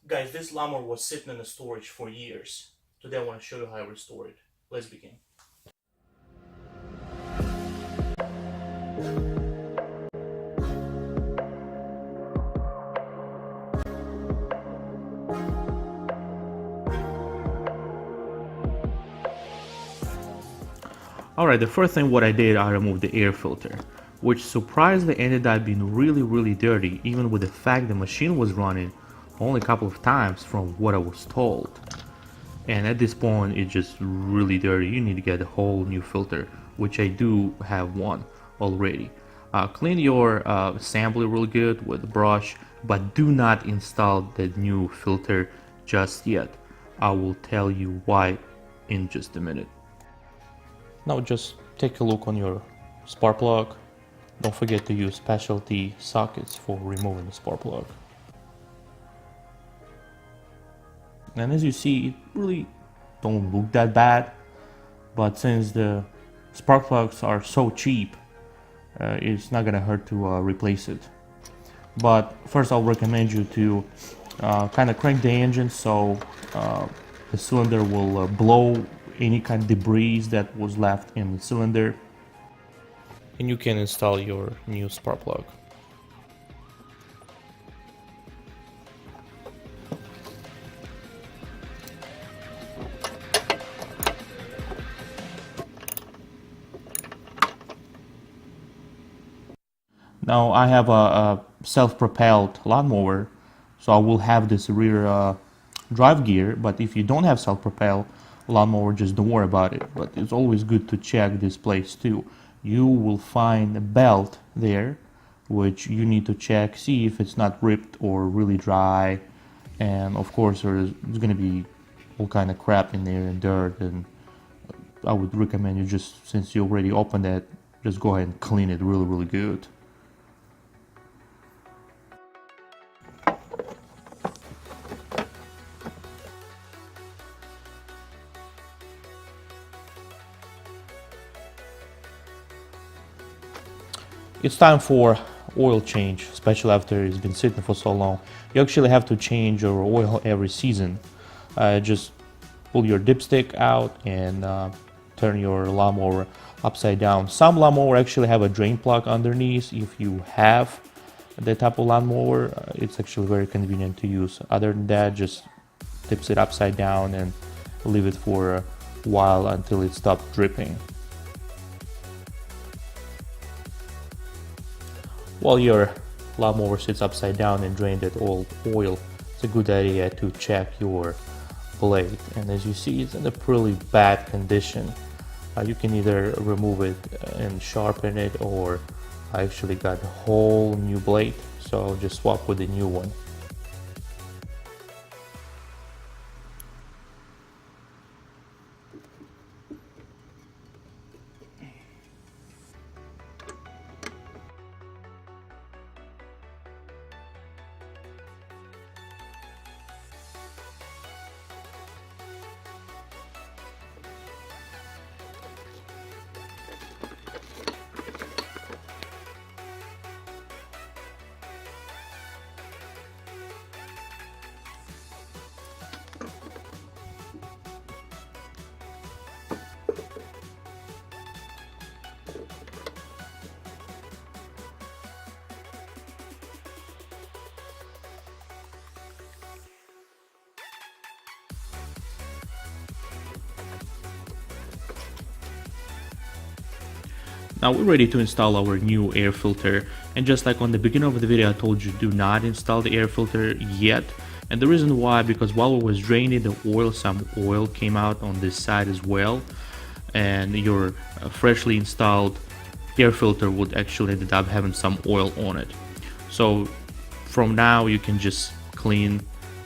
Guys, this lawnmower was sitting in the storage for years. Today I want to show you how I restore it. Let's begin. Alright, the first thing what I did, I removed the air filter, which surprisingly ended up being really dirty, even with the fact the machine was running only a couple of times from what I was told. And at this point it's just really dirty. You need to get a whole new filter, which I do have one already. Clean your assembly real good with a brush, but do not install the new filter just yet. I will tell you why in just a minute. Now just take a look on your spark plug. Don't forget to use specialty sockets for removing the spark plug. And as you see, it really don't look that bad, but since the spark plugs are so cheap, it's not gonna hurt to replace it. But first I'll recommend you to kind of crank the engine so the cylinder will blow any kind of debris that was left in the cylinder, and you can install your new spark plug. Now I have a self-propelled lawnmower, so I will have this rear drive gear, but if you don't have self-propelled lawnmower, just don't worry about it. But it's always good to check this place too. You will find a belt there, which you need to check, see if it's not ripped or really dry. And of course there's going to be all kind of crap in there and dirt, and I would recommend you, just since you already opened it, just go ahead and clean it really good. It's time for oil change, especially after it's been sitting for so long. You actually have to change your oil every season. Just pull your dipstick out and turn your lawnmower upside down. Some lawnmower actually have a drain plug underneath. If you have that type of lawnmower, it's actually very convenient to use. Other than that, just tips it upside down and leave it for a while until it stops dripping. While your lawnmower sits upside down and drain that old oil, it's a good idea to check your blade. And as you see, it's in a pretty bad condition. You can either remove it and sharpen it, or I actually got a whole new blade, so I'll just swap with a new one. Now we're ready to install our new air filter, and just like on the beginning of the video I told you, do not install the air filter yet. And the reason why, because while I was draining the oil, some oil came out on this side as well, and your freshly installed air filter would actually end up having some oil on it. So from now you can just clean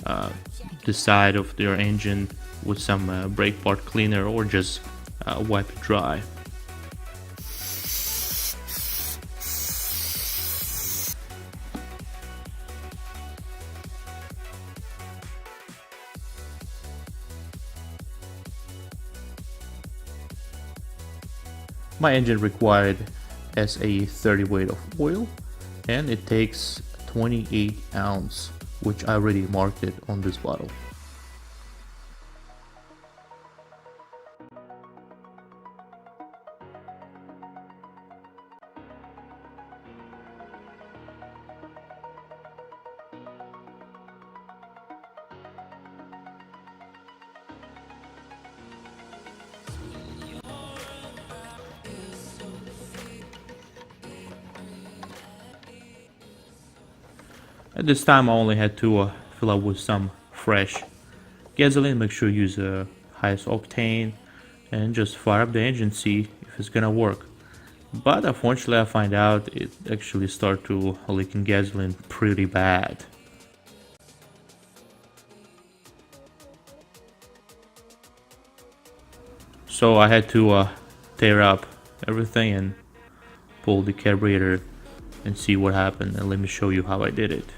the side of your engine with some brake part cleaner, or just wipe it dry. My engine required SA 30 weight of oil, and it takes 28 ounce which I already marked it on this bottle. At this time I only had to fill up with some fresh gasoline. Make sure you use the highest octane and just fire up the engine, see if it's gonna work. But unfortunately I find out it actually started to leaking gasoline pretty bad. So I had to tear up everything and pull the carburetor and see what happened, and let me show you how I did it.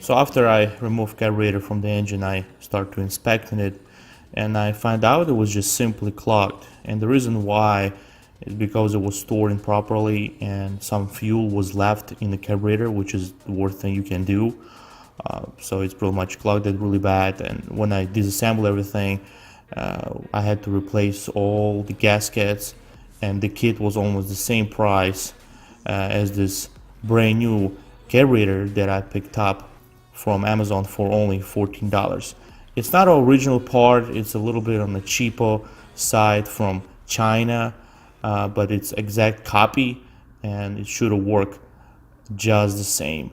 So after I removed carburetor from the engine, I started to inspecting it, and I found out it was just simply clogged. And the reason why is because it was stored improperly and some fuel was left in the carburetor, which is the worst thing you can do. So it's pretty much clogged it really bad. And when I disassembled everything, I had to replace all the gaskets, and the kit was almost the same price as this brand new carburetor that I picked up from Amazon for only $14. It's not an original part, it's a little bit on the cheaper side from China, but it's exact copy and it should have worked just the same.